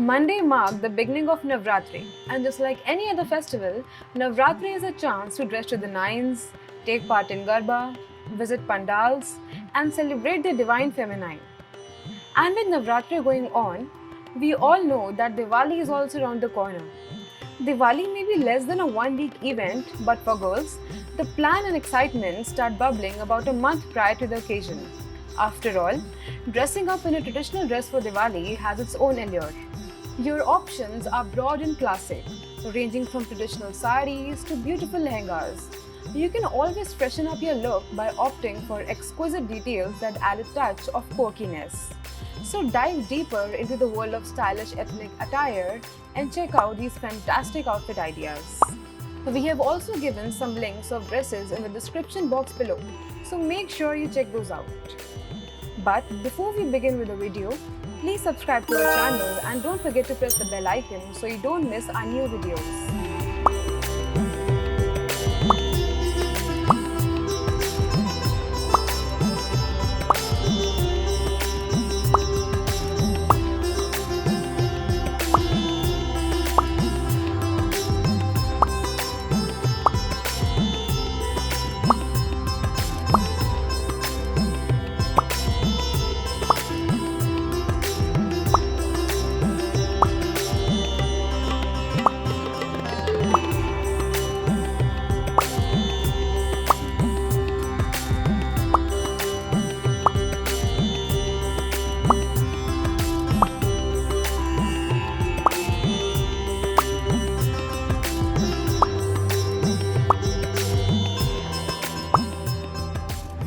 Monday marked the beginning of Navratri, and just like any other festival, Navratri is a chance to dress to the nines, take part in Garba, visit pandals, and celebrate the divine feminine. And with Navratri going on, we all know that Diwali is also around the corner. Diwali may be less than a one-week event, but for girls, the plan and excitement start bubbling about a month prior to the occasion. After all, dressing up in a traditional dress for Diwali has its own allure. Your options are broad and classic, ranging from traditional sarees to beautiful lehengas. You can always freshen up your look by opting for exquisite details that add a touch of quirkiness. So dive deeper into the world of stylish ethnic attire and check out these fantastic outfit ideas. We have also given some links of dresses in the description box below, so make sure you check those out. But before we begin with the video, please subscribe to our channel and don't forget to press the bell icon so you don't miss our new videos.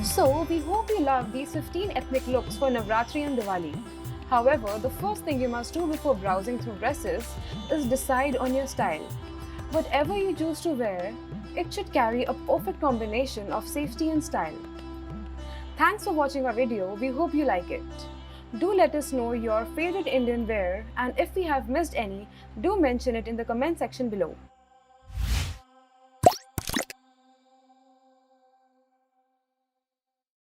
So, we hope you love these 15 ethnic looks for Navratri and Diwali. However, the first thing you must do before browsing through dresses is decide on your style. Whatever you choose to wear, it should carry a perfect combination of safety and style. Thanks for watching our video, we hope you like it. Do let us know your favorite Indian wear, and if we have missed any, do mention it in the comment section below.